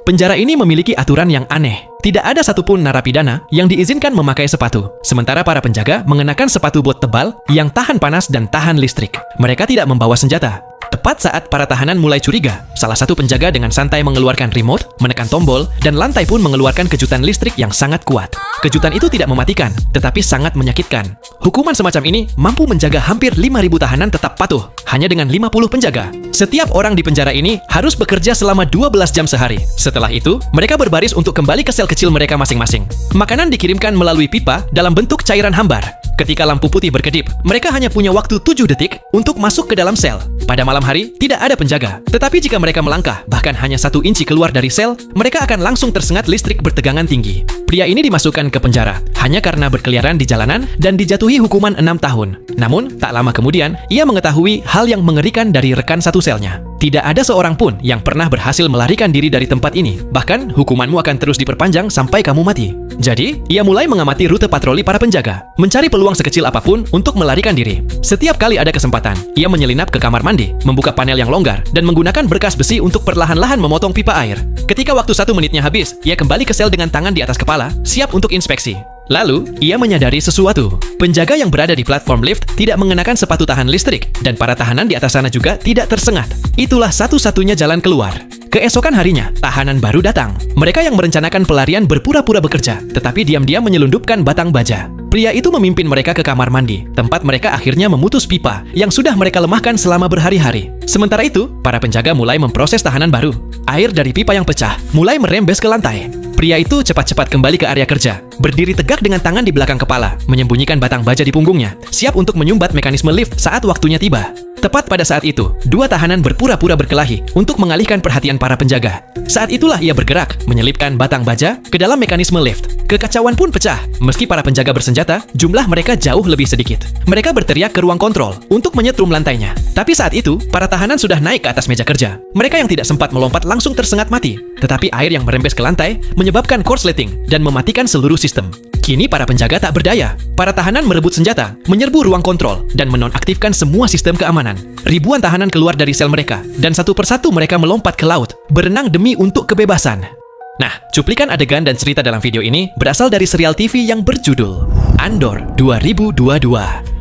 Penjara ini memiliki aturan yang aneh. Tidak ada satupun narapidana yang diizinkan memakai sepatu. Sementara para penjaga mengenakan sepatu bot tebal yang tahan panas dan tahan listrik. Mereka tidak membawa senjata. Tepat saat para tahanan mulai curiga, salah satu penjaga dengan santai mengeluarkan remote, menekan tombol, dan lantai pun mengeluarkan kejutan listrik yang sangat kuat. Kejutan itu tidak mematikan, tetapi sangat menyakitkan. Hukuman semacam ini mampu menjaga hampir 5.000 tahanan tetap patuh, hanya dengan 50 penjaga. Setiap orang di penjara ini harus bekerja selama 12 jam sehari. Setelah itu, mereka berbaris untuk kembali ke sel kecil mereka masing-masing. Makanan dikirimkan melalui pipa dalam bentuk cairan hambar. Ketika lampu putih berkedip, mereka hanya punya waktu 7 detik untuk masuk ke dalam sel. Pada malam hari, tidak ada penjaga. Tetapi jika mereka melangkah, bahkan hanya 1 inci keluar dari sel, mereka akan langsung tersengat listrik bertegangan tinggi. Pria ini dimasukkan ke penjara hanya karena berkeliaran di jalanan dan dijatuhi hukuman 6 tahun. Namun, tak lama kemudian, ia mengetahui hal yang mengerikan dari rekan satu selnya. Tidak ada seorang pun yang pernah berhasil melarikan diri dari tempat ini. Bahkan, hukumanmu akan terus diperpanjang sampai kamu mati. Jadi, ia mulai mengamati rute patroli para penjaga, mencari peluang sekecil apapun untuk melarikan diri. Setiap kali ada kesempatan, ia menyelinap ke kamar mandi, membuka panel yang longgar, dan menggunakan berkas besi untuk perlahan-lahan memotong pipa air. Ketika waktu 1 menitnya habis, ia kembali ke sel dengan tangan di atas kepala, siap untuk inspeksi. Lalu, ia menyadari sesuatu. Penjaga yang berada di platform lift tidak mengenakan sepatu tahan listrik, dan para tahanan di atas sana juga tidak tersengat. Itulah satu-satunya jalan keluar. Keesokan harinya, tahanan baru datang. Mereka yang merencanakan pelarian berpura-pura bekerja, tetapi diam-diam menyelundupkan batang baja. Pria itu memimpin mereka ke kamar mandi, tempat mereka akhirnya memutus pipa yang sudah mereka lemahkan selama berhari-hari. Sementara itu, para penjaga mulai memproses tahanan baru. Air dari pipa yang pecah mulai merembes ke lantai. Pria itu cepat-cepat kembali ke area kerja, berdiri tegak dengan tangan di belakang kepala, menyembunyikan batang baja di punggungnya, siap untuk menyumbat mekanisme lift saat waktunya tiba. Tepat pada saat itu, 2 tahanan berpura-pura berkelahi untuk mengalihkan perhatian para penjaga. Saat itulah ia bergerak, menyelipkan batang baja ke dalam mekanisme lift. Kekacauan pun pecah. Meski para penjaga bersenjata, jumlah mereka jauh lebih sedikit. Mereka berteriak ke ruang kontrol untuk menyetrum lantainya. Tapi saat itu, para tahanan sudah naik ke atas meja kerja. Mereka yang tidak sempat melompat langsung tersengat mati. Tetapi air yang merembes ke lantai menyebabkan korsleting dan mematikan seluruh sistem. Kini para penjaga tak berdaya. Para tahanan merebut senjata, menyerbu ruang kontrol, dan menonaktifkan semua sistem keamanan. Ribuan tahanan keluar dari sel mereka, dan satu persatu mereka melompat ke laut, berenang demi untuk kebebasan. Nah, cuplikan adegan dan cerita dalam video ini berasal dari serial TV yang berjudul Andor 2022.